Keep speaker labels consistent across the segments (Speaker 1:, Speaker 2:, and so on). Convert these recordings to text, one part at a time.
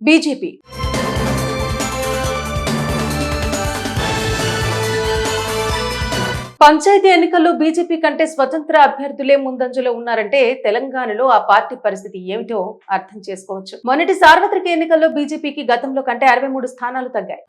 Speaker 1: BJP panchayat ఎన్నికల్లో BJP కంటే స్వతంత్ర అభ్యర్థులే ముందంజలో ఉన్నారంటే తెలంగాణలో ఆ పార్టీ పరిస్థితి ఏమిటో అర్థం చేసుకోవచ్చు. మొన్నటి సార్వత్రిక ఎన్నికల్లో బీజేపీకి గతంలో కంటే 63 స్థానాలు తగ్గాయి.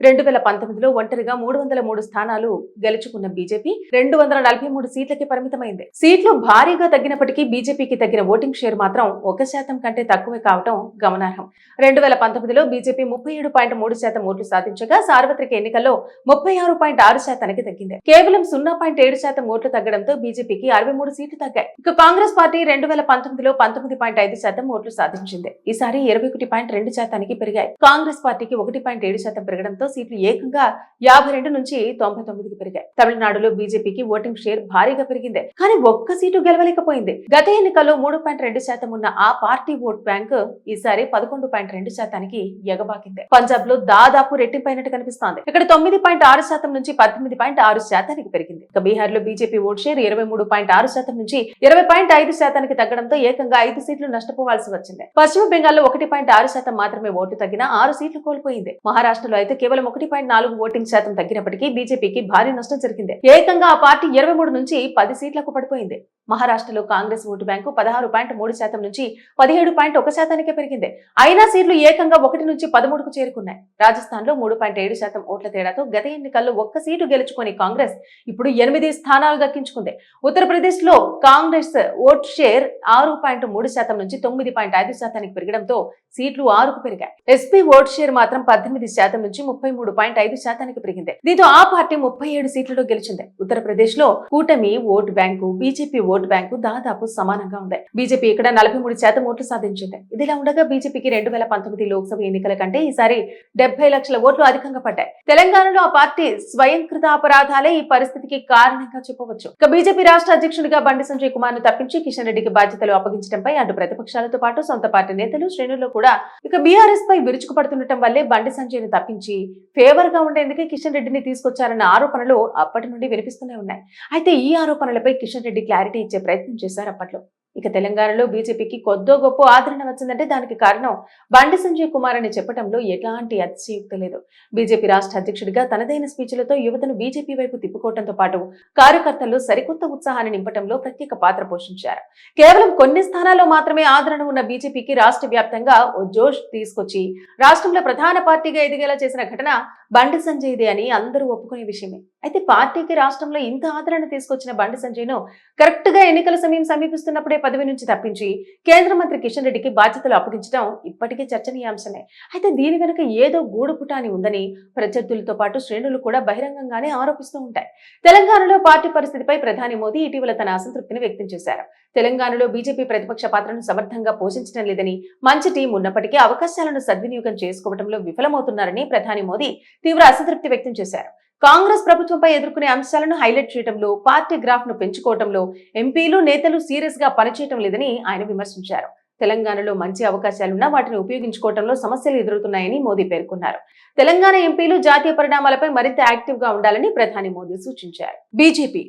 Speaker 1: 2019లో ఒంటరిగా 303 స్థానాలు గెలుచుకున్న బీజేపీ 243 సీట్లకి పరిమితమైంది. సీట్లు భారీగా తగ్గినప్పటికీ బీజేపీకి తగ్గిన ఓటింగ్ షేర్ మాత్రం 1% కంటే తక్కువే కావడం గమనార్హం. 2019లో బీజేపీ 37.3% ఓట్లు సాధించగా సార్వత్రిక ఎన్నికల్లో 36.6%కి తగ్గింది. కేవలం 0.7% ఓట్లు తగ్గడంతో బీజేపీకి 63 సీట్లు తగ్గాయి. ఇక కాంగ్రెస్ పార్టీ 2019లో 19.5% ఓట్లు సాధించింది. ఈసారి 21.2%కి పెరిగాయి. కాంగ్రెస్ పార్టీకి 1.7% పెరగడంతో సీట్లు ఏకంగా 52 నుంచి 99కి పెరిగాయి. తమిళనాడులో బీజేపీకి ఓటింగ్ షేర్ భారీగా పెరిగింది. కానీ ఒక్క సీటు గెలవలేకపోయింది. గత ఎన్నికల్లో 3.2% ఉన్న ఆ పార్టీ ఓట్ బ్యాంక్ ఈసారి 11.2%కి ఎగబాకింది. పంజాబ్ లో దాదాపు రెట్టింపైనట్టు కనిపిస్తోంది. ఇక్కడ 9.6% నుంచి 18.6%కి పెరిగింది. ఇక బీహార్ లో బీజేపీ ఓట్ షేర్ 23.6% నుంచి 20.5%కి తగ్గడంతో ఏకంగా 5 సీట్లు నష్టపోవాల్సి వచ్చింది. పశ్చిమ బెంగాల్లో 1.6% మాత్రమే ఓట్లు తగ్గిన 6 సీట్లు కోల్పోయింది. మహారాష్ట్రలో అయితే కేవలం 1.4 ఓటింగ్ శాతం తగ్గినప్పటికీ బీజేపీకి భారీ నష్టం జరిగింది. ఏకంగా ఆ పార్టీ 23 నుంచి 10 సీట్లకు పడిపోయింది. మహారాష్ట్రలో కాంగ్రెస్ ఓటు బ్యాంకు 16.3% నుంచి 17.1%కి పెరిగింది. అయినా సీట్లు ఏకంగా 1 నుంచి 13కు చేరుకున్నాయి. రాజస్థాన్ లో 3.7% ఓట్ల తేడాతో గత ఎన్నికల్లో ఒక్క సీటు గెలుచుకొని కాంగ్రెస్ ఇప్పుడు 8 స్థానాలు దక్కించుకుంది. ఉత్తరప్రదేశ్ లో కాంగ్రెస్ ఓట్ షేర్ 6.3% నుంచి 9.5%కి పెరగడంతో సీట్లు 6కు పెరిగాయి. ఎస్పీ ఓట్ షేర్ మాత్రం 18% నుంచి 33.5%కి పెరిగింది. దీంతో ఆ పార్టీ 37 సీట్లలో గెలిచింది. ఉత్తరప్రదేశ్ లో కూటమి vote bank BJP vote bank దాదాపు సమానంగా ఉంది. బీజేపీ ఇక్కడ 43% ఓట్లు సాధించింది. ఇదిలా ఉండగా బీజేపీకి 2019 లోక్సభ ఎన్నికల కంటే ఈసారి 70 లక్షల ఓట్లు అధికంగా పడ్డాయి. తెలంగాణలో ఆ పార్టీ స్వయంకృత అపరాధాలే ఈ పరిస్థితికి కారణంగా చెప్పవచ్చు. ఇక బీజేపీ రాష్ట్ర అధ్యక్షుడిగా బండి సంజయ్ కుమార్ ను తప్పించి కిషన్ రెడ్డికి బాధ్యతలు అప్పగించడంపై అటు ప్రతిపక్షాలతో పాటు సొంత పార్టీ నేతలు శ్రేణుల్లో కూడా ఇక బీఆర్ఎస్ పై విరుచుకుపడుతుండటం వల్లే బండి సంజయ్ ను తప్పించి ఫేవర్ గా ఉండేందుకే కిషన్ రెడ్డిని తీసుకొచ్చారన్న ఆరోపణలు అప్పటి నుండి వినిపిస్తూనే ఉన్నాయి. అయితే ఈ ఆరోపణలపై కిషన్ రెడ్డి క్లారిటీ ఇచ్చే ప్రయత్నం చేశారు అప్పట్లో. ఇక తెలంగాణలో బీజేపీకి కొద్దో గొప్ప ఆదరణ వచ్చిందంటే దానికి కారణం బండి సంజయ్ కుమార్ అని చెప్పడంలో ఎలాంటి అతిశయోక్తి లేదు. బీజేపీ రాష్ట్ర అధ్యక్షుడిగా తనదైన స్పీచ్లతో యువతను బీజేపీ వైపు తిప్పుకోవడంతో పాటు కార్యకర్తల్లో సరికొత్త ఉత్సాహాన్ని నింపడంలో ప్రత్యేక పాత్ర పోషించారు. కేవలం కొన్ని స్థానాల్లో మాత్రమే ఆదరణ ఉన్న బీజేపీకి రాష్ట్ర వ్యాప్తంగా ఓ జోష్ తీసుకొచ్చి రాష్ట్రంలో ప్రధాన పార్టీగా ఎదిగేలా చేసిన ఘటన బండి సంజయ్దే అని అందరూ ఒప్పుకునే విషయమే. అయితే పార్టీకి రాష్ట్రంలో ఇంత ఆదరణ తీసుకొచ్చిన బండి సంజయ్ ను కరెక్ట్ గా ఎన్నికల సమయం సమీపిస్తున్నప్పుడే పదవి నుంచి తప్పించి కేంద్ర మంత్రి కిషన్ రెడ్డికి బాధ్యతలు అప్పగించడం ఇప్పటికే చర్చనీయాంశమే. అయితే దీని వెనుక ఏదో గూడుపుటాని ఉందని ప్రత్యర్థులతో పాటు శ్రేణులు కూడా బహిరంగంగానే ఆరోపిస్తూ ఉంటాయి. తెలంగాణలో పార్టీ పరిస్థితిపై ప్రధాని మోదీ ఇటీవల తన అసంతృప్తిని వ్యక్తం చేశారు. తెలంగాణలో బీజేపీ ప్రతిపక్ష పాత్రను సమర్థంగా పోషించడం లేదని, మంచి టీం ఉన్నప్పటికీ అవకాశాలను సద్వినియోగం చేసుకోవడంలో విఫలమవుతున్నారని ప్రధాని మోదీ తీవ్ర అసంతృప్తి వ్యక్తం చేశారు. కాంగ్రెస్ ప్రభుత్వంపై ఎదుర్కొనే అంశాలను హైలైట్ చేయడంలో, పార్టీ గ్రాఫ్ ను పెంచుకోవడంలో ఎంపీలు నేతలు సీరియస్ గా పనిచేయడం లేదని ఆయన విమర్శించారు. తెలంగాణలో మంచి అవకాశాలున్నా వాటిని ఉపయోగించుకోవడంలో సమస్యలు ఎదురవుతున్నాయని మోదీ పేర్కొన్నారు. తెలంగాణ ఎంపీలు జాతీయ పరిణామాలపై మరింత యాక్టివ్ గా ఉండాలని ప్రధాని మోదీ సూచించారు. బీజేపీ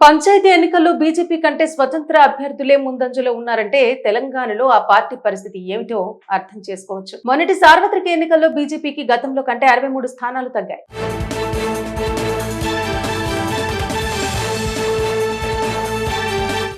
Speaker 1: పంచాయతీ ఎన్నికల్లో బీజేపీ కంటే స్వతంత్ర అభ్యర్థులే ముందంజలో ఉన్నారంటే తెలంగాణలో ఆ పార్టీ పరిస్థితి ఏమిటో అర్థం చేసుకోవచ్చు. మొన్నటి సార్వత్రిక ఎన్నికల్లో బీజేపీకి గతంలో కంటే 63 స్థానాలు తగ్గాయి.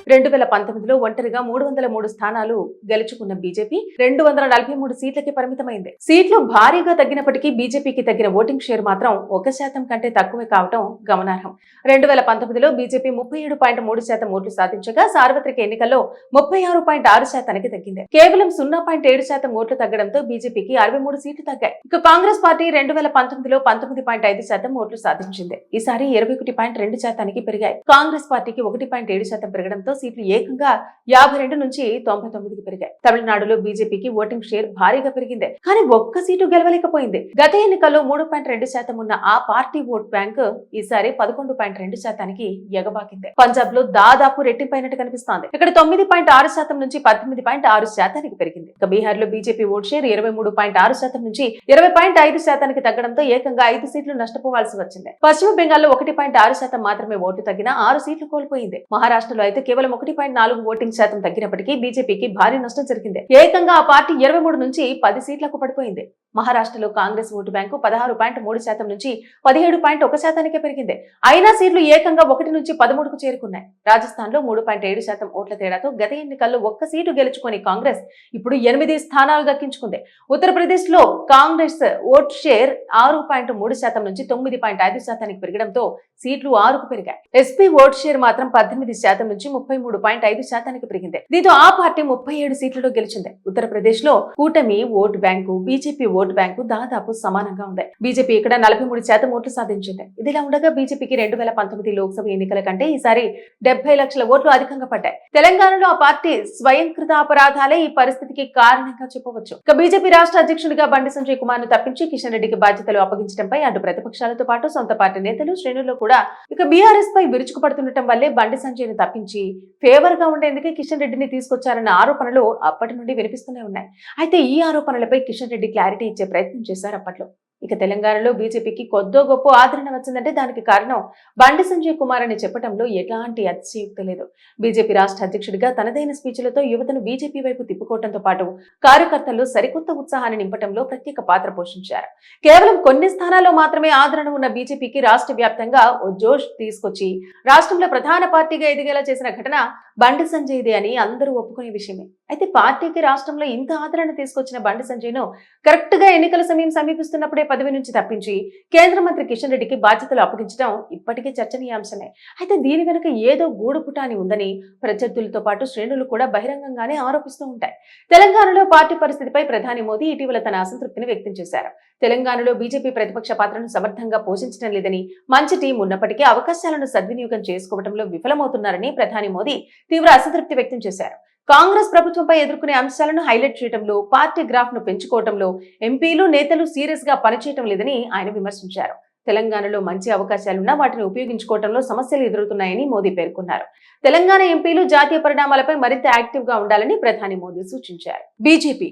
Speaker 1: 2019లో ఒంటరిగా 303 స్థానాలు గెలుచుకున్న బీజేపీ 243 సీట్లకి పరిమితమైంది. సీట్లు భారీగా తగ్గినప్పటికీ బీజేపీకి తగ్గిన ఓటింగ్ షేర్ మాత్రం 1% కంటే తక్కువే కావడం గమనార్హం. 2019లో బీజేపీ 37.3% ఓట్లు సాధించగా సార్వత్రిక ఎన్నికల్లో 36.6%కి తగ్గింది. కేవలం 0.7% ఓట్లు తగ్గడంతో బీజేపీకి 63 సీట్లు తగ్గాయి. ఇక కాంగ్రెస్ పార్టీ 2019లో 19.5% ఓట్లు సాధించింది. ఈసారి 21.2%కి పెరిగాయి. కాంగ్రెస్ పార్టీకి 1.7% పెరగడంతో సీట్లు ఏకంగా 52 నుంచి 99కి పెరిగాయి. తమిళనాడులో బీజేపీకి ఓటింగ్ షేర్ భారీగా పెరిగింది, కానీ ఒక్క సీటు గెలవలేకపోయింది. గత ఎన్నికల్లో 3.2% ఉన్న ఆ పార్టీ ఓట్ బ్యాంక్ ఈసారి 11.2% ఎగబాకింది. పంజాబ్ లో దాదాపు రెట్టింపైనట్టు కనిపిస్తోంది. ఇక్కడ 9.6% నుంచి 18.6% పెరిగింది. ఇక బీహార్ లో బీజేపీ ఓట్ షేర్ 23.6% నుంచి 20.5% తగ్గడంతో ఏకంగా 5 సీట్లు నష్టపోవాల్సి వచ్చింది. పశ్చిమ బెంగాల్లో 1.6% మాత్రమే ఓట్లు తగ్గిన 6 సీట్లు కోల్పోయింది. మహారాష్ట్రలో అయితే కేవలం 1.4 ఓటింగ్ శాతం తగ్గినప్పటికీ బీజేపీకి భారీ నష్టం జరిగింది. ఏకంగా ఆ పార్టీ 23 నుంచి 10 సీట్లకు పడిపోయింది. మహారాష్ట్రలో కాంగ్రెస్ ఓటు బ్యాంకు 16.3% నుంచి 17.1% పెరిగింది. అయినా సీట్లు ఏకంగా 1 నుంచి 13కు చేరుకున్నాయి. రాజస్థాన్ లో 3.7% ఓట్ల తేడాతో గత ఎన్నికల్లో ఒక్క సీటు గెలుచుకుని కాంగ్రెస్ ఇప్పుడు 8 స్థానాలు దక్కించుకుంది. ఉత్తరప్రదేశ్ లో కాంగ్రెస్ ఓట్ షేర్ 6.3% నుంచి 9.5% పెరగడంతో సీట్లు 6కు పెరిగాయి. ఎస్పీ ఓట్ షేర్ మాత్రం 18% నుంచి 33.5% పెరిగింది. దీంతో ఆ పార్టీ 37 సీట్లలో గెలిచింది. ఉత్తరప్రదేశ్ లో కూటమి vote bank, BJP vote bank దాదాపు సమానంగా ఉంది. బీజేపీ ఇక్కడ 43% ఓట్లు సాధించింది. ఇదిలా ఉండగా బీజేపీకి 2019 లోక్సభ ఎన్నికల కంటే ఈసారి 70 లక్షల ఓట్లు అధికంగా పడ్డాయి. తెలంగాణలో ఆ పార్టీ స్వయంకృత అపరాధాలే ఈ పరిస్థితికి కారణంగా చెప్పవచ్చు. ఇక బీజేపీ రాష్ట్ర అధ్యక్షుడిగా బండి సంజయ్ కుమార్ ను తప్పించి కిషన్ రెడ్డికి బాధ్యతలు అప్పగించడంపై అటు ప్రతిపక్షాలతో పాటు సొంత పార్టీ నేతలు శ్రేణుల్లో కూడా ఇక బీఆర్ఎస్ పై విరుచుకుపడుతుండటం వల్లే బండి సంజయ్ ను తప్పించి ఫేవర్ గా ఉండేందుకే కిషన్ రెడ్డిని తీసుకొచ్చారన్న ఆరోపణలు అప్పటి నుండి వినిపిస్తూనే ఉన్నాయి. అయితే ఈ ఆరోపణలపై కిషన్ రెడ్డి క్లారిటీ ఇచ్చే ప్రయత్నం చేశారు అప్పట్లో. ఇక తెలంగాణలో బీజేపీకి కొద్దో గొప్ప ఆదరణ వచ్చిందంటే దానికి కారణం బండి సంజయ్ కుమార్ అని చెప్పడంలో ఎలాంటి అతిశయోక్తి లేదు. బీజేపీ రాష్ట్ర అధ్యక్షుడిగా తనదైన స్పీచ్లతో యువతను బీజేపీ వైపు తిప్పుకోవడంతో పాటు కార్యకర్తల్లో సరికొత్త ఉత్సాహాన్ని నింపడంలో ప్రత్యేక పాత్ర పోషించారు. కేవలం కొన్ని స్థానాల్లో మాత్రమే ఆదరణ ఉన్న బీజేపీకి రాష్ట్ర వ్యాప్తంగా ఓ జోష్ తీసుకొచ్చి రాష్ట్రంలో ప్రధాన పార్టీగా ఎదిగేలా చేసిన ఘటన బండి సంజయ్దే అని అందరూ ఒప్పుకునే విషయమే. అయితే పార్టీకి రాష్ట్రంలో ఇంత ఆదరణ తీసుకొచ్చిన బండి సంజయ్ ను కరెక్ట్ గా ఎన్నికల సమయం సమీపిస్తున్నప్పుడే పదవి నుంచి తప్పించి కేంద్ర మంత్రి కిషన్ రెడ్డికి బాధ్యతలు అప్పగించడం ఇప్పటికే చర్చనీయాంశమే. అయితే దీని వెనుక ఏదో గూడుపుటాని ఉందని ప్రత్యర్థులతో పాటు శ్రేణులు కూడా బహిరంగంగానే ఆరోపిస్తూ ఉంటాయి. తెలంగాణలో పార్టీ పరిస్థితిపై ప్రధాని మోదీ ఇటీవల తన అసంతృప్తిని వ్యక్తం చేశారు. తెలంగాణలో బీజేపీ ప్రతిపక్ష పాత్రను సమర్థంగా పోషించడం లేదని, మంచి టీం ఉన్నప్పటికీ అవకాశాలను సద్వినియోగం చేసుకోవడంలో విఫలమవుతున్నారని ప్రధాని మోదీ తీవ్ర అసంతృప్తి వ్యక్తం చేశారు. కాంగ్రెస్ ప్రభుత్వంపై ఎదుర్కొనే అంశాలను హైలైట్ చేయడంలో, పార్టీ గ్రాఫ్ ను పెంచుకోవడంలో ఎంపీలు, నేతలు సీరియస్ గా పనిచేయటం లేదని ఆయన విమర్శించారు. తెలంగాణలో మంచి అవకాశాలున్నా వాటిని ఉపయోగించుకోవడంలో సమస్యలు ఎదురవుతున్నాయని మోదీ పేర్కొన్నారు. తెలంగాణ ఎంపీలు జాతీయ పరిణామాలపై మరింత యాక్టివ్ గా ఉండాలని ప్రధాని మోదీ సూచించారు. బీజేపీ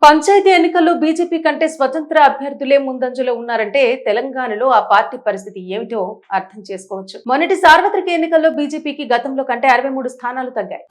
Speaker 1: పంచాయతీ ఎన్నికల్లో బీజేపీ కంటే స్వతంత్ర అభ్యర్థులే ముందంజలో ఉన్నారంటే తెలంగాణలో ఆ పార్టీ పరిస్థితి ఏమిటో అర్థం చేసుకోవచ్చు. మొన్నటి సార్వత్రిక ఎన్నికల్లో బీజేపీకి గతంలో కంటే 63 స్థానాలు తగ్గాయి.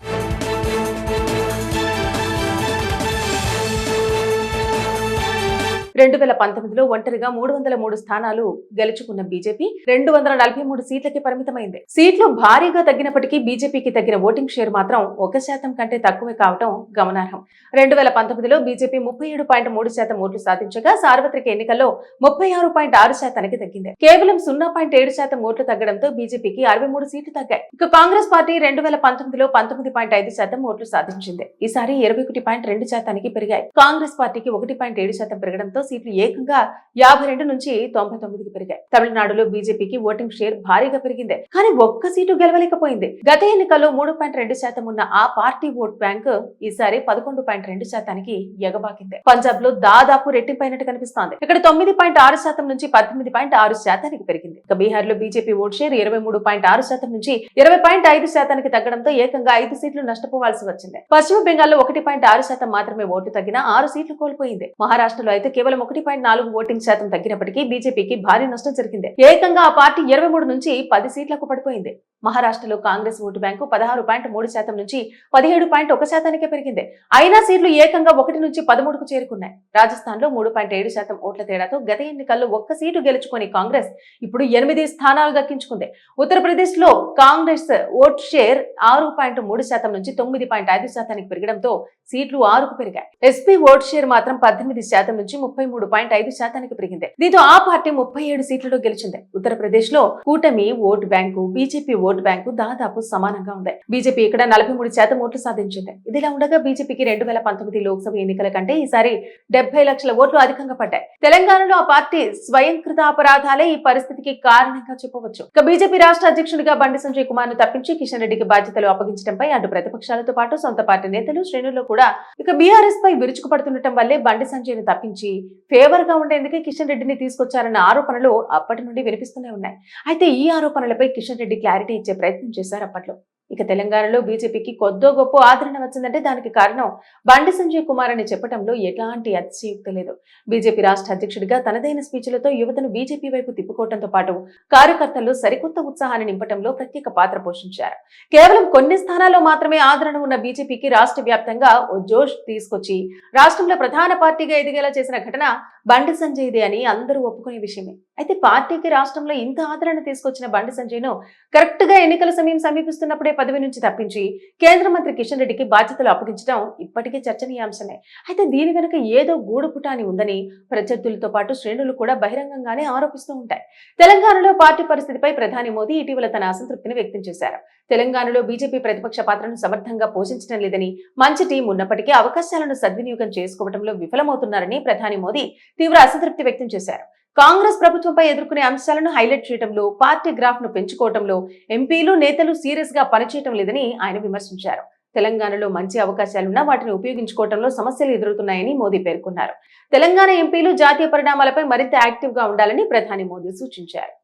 Speaker 1: 2019లో ఒంటరిగా 303 స్థానాలు గెలుచుకున్న బీజేపీ 243 సీట్లకి పరిమితమైంది. సీట్లు భారీగా తగ్గినప్పటికీ బీజేపీకి తగ్గిన ఓటింగ్ షేర్ మాత్రం 1% కంటే తక్కువే కావడం గమనార్హం. 2019లో బీజేపీ 37.3% ఓట్లు సాధించగా సార్వత్రిక ఎన్నికల్లో 36.6%కి తగ్గింది. కేవలం 0.7% ఓట్లు తగ్గడంతో బీజేపీకి 63 సీట్లు తగ్గాయి. ఇక కాంగ్రెస్ పార్టీ 2019లో 19.5% ఓట్లు సాధించింది. ఈసారి 21.2%కి పెరిగాయి. కాంగ్రెస్ పార్టీకి 1.7% పెరగడంతో సీట్లు ఏకంగా 52 నుంచి 99కి పెరిగాయి. తమిళనాడులో బీజేపీకి ఓటింగ్ షేర్ భారీగా పెరిగింది, కానీ ఒక్క సీటు గెలవలేకపోయింది. గత ఎన్నికల్లో 3.2% ఉన్న ఆ పార్టీ ఓట్ బ్యాంక్ ఈసారి 11.2%కి ఎగబాకింది. పంజాబ్ లో దాదాపు రెట్టింపైనట్టు కనిపిస్తోంది. ఇక్కడ 9.6% నుంచి 18.6%కి పెరిగింది. ఇక బీహార్ లో బీజేపీ ఓట్ షేర్ 23.6% నుంచి 20.5%కి తగ్గడంతో ఏకంగా 5 సీట్లు నష్టపోవాల్సి వచ్చింది. పశ్చిమ బెంగాల్లో 1.6% మాత్రమే ఓటు తగ్గిన 6 సీట్లు కోల్పోయింది. మహారాష్ట్రలో అయితే కేవలం 1.4 ఓటింగ్ శాతం తగ్గినప్పటికీ బీజేపీకి భారీ నష్టం జరిగింది. ఏకంగా ఆ పార్టీ 23 నుంచి 10 సీట్లకు పడిపోయింది. మహారాష్ట్రలో కాంగ్రెస్ ఓటు బ్యాంకు 16.3% నుంచి 17.1%కే పెరిగింది. అయినా సీట్లు ఏకంగా 1 నుంచి 13కు చేరుకున్నాయి. రాజస్థాన్ లో 3.7% ఓట్ల తేడాతో గత ఎన్నికల్లో ఒక్క సీటు గెలుచుకుని కాంగ్రెస్ ఇప్పుడు 8 స్థానాలు దక్కించుకుంది. ఉత్తరప్రదేశ్ లో కాంగ్రెస్ ఓట్ షేర్ 6.3% నుంచి 9.5%కి పెరగడంతో సీట్లు 6కు పెరిగాయి. ఎస్పీ ఓట్ షేర్ మాత్రం 18% నుంచి 33.5% పెరిగింది. దీంతో ఆ పార్టీ 37 సీట్లలో గెలిచింది. ఉత్తరప్రదేశ్ లో కూటమి vote bank, BJP vote bank దాదాపు సమానంగా ఉంది. బీజేపీ ఇక్కడ 43% ఓట్లు సాధించింది. ఇదిలా ఉండగా బీజేపీకి 2019 లోక్సభ ఎన్నికల కంటే ఈసారి 70 లక్షల ఓట్లు అధికంగా పడ్డాయి. తెలంగాణలో ఆ పార్టీ స్వయంకృత అపరాధాలే ఈ పరిస్థితికి కారణంగా చెప్పవచ్చు. ఇక బీజేపీ రాష్ట్ర అధ్యక్షుడిగా బండి సంజయ్ కుమార్ ను తప్పించి కిషన్ రెడ్డికి బాధ్యతలు అప్పగించడంపై అటు ప్రతిపక్షాలతో పాటు సొంత పార్టీ నేతలు, శ్రేణుల్లో కూడా ఇక బీఆర్ఎస్ పై విరుచుకుపడుతుండటం వల్లే బండి సంజయ్ ను తప్పించి ఫేవర్ గా ఉండేందుకే కిషన్ రెడ్డిని తీసుకొచ్చారన్న ఆరోపణలు అప్పటి నుండి వినిపిస్తూనే ఉన్నాయి. అయితే ఈ ఆరోపణలపై కిషన్ రెడ్డి క్లారిటీ ఇచ్చే ప్రయత్నం చేశారు అప్పట్లో. ఇక తెలంగాణలో బీజేపీకి కొద్దో గొప్ప ఆదరణ వచ్చిందంటే దానికి కారణం బండి సంజయ్ కుమార్ అని చెప్పడంలో ఎలాంటి అతిశయోక్తి లేదు. బీజేపీ రాష్ట్ర అధ్యక్షుడిగా తనదైన స్పీచ్లతో యువతను బీజేపీ వైపు తిప్పుకోవడంతో పాటు కార్యకర్తల్లో సరికొత్త ఉత్సాహాన్ని నింపడంలో ప్రత్యేక పాత్ర పోషించారు. కేవలం కొన్ని స్థానాల్లో మాత్రమే ఆదరణ ఉన్న బీజేపీకి రాష్ట్ర వ్యాప్తంగా ఓ జోష్ తీసుకొచ్చి రాష్ట్రంలో ప్రధాన పార్టీగా ఎదిగేలా చేసిన ఘటన బండి సంజయ్దే అని అందరూ ఒప్పుకునే విషయమే. అయితే పార్టీకి రాష్ట్రంలో ఇంత ఆదరణ తీసుకొచ్చిన బండి సంజయ్ ను కరెక్ట్ గా ఎన్నికల సమయం సమీపిస్తున్నప్పుడే పదవి నుంచి తప్పించి కేంద్ర మంత్రి కిషన్ రెడ్డికి బాధ్యతలు అప్పగించడం ఇప్పటికే చర్చనీయాంశమే. అయితే దీని వెనుక ఏదో గూడుపుటాని ఉందని ప్రత్యర్థులతో పాటు శ్రేణులు కూడా బహిరంగంగానే ఆరోపిస్తూ ఉంటాయి. తెలంగాణలో పార్టీ పరిస్థితిపై ప్రధాని మోదీ ఇటీవల తన అసంతృప్తిని వ్యక్తం చేశారు. తెలంగాణలో బీజేపీ ప్రతిపక్ష పాత్రను సమర్థంగా పోషించడం లేదని, మంచి టీం ఉన్నప్పటికీ అవకాశాలను సద్వినియోగం చేసుకోవడంలో విఫలమవుతున్నారని ప్రధాని మోదీ తీవ్ర అసంతృప్తి వ్యక్తం చేశారు. కాంగ్రెస్ ప్రభుత్వంపై ఎదుర్కొనే అంశాలను హైలైట్ చేయడంలో, పార్టీ గ్రాఫ్ ను పెంచుకోవడంలో ఎంపీలు, నేతలు సీరియస్ గా పనిచేయటం లేదని ఆయన విమర్శించారు. తెలంగాణలో మంచి అవకాశాలున్నా వాటిని ఉపయోగించుకోవడంలో సమస్యలు ఎదురవుతున్నాయని మోదీ పేర్కొన్నారు. తెలంగాణ ఎంపీలు జాతీయ పరిణామాలపై మరింత యాక్టివ్ గా ఉండాలని ప్రధాని మోదీ సూచించారు.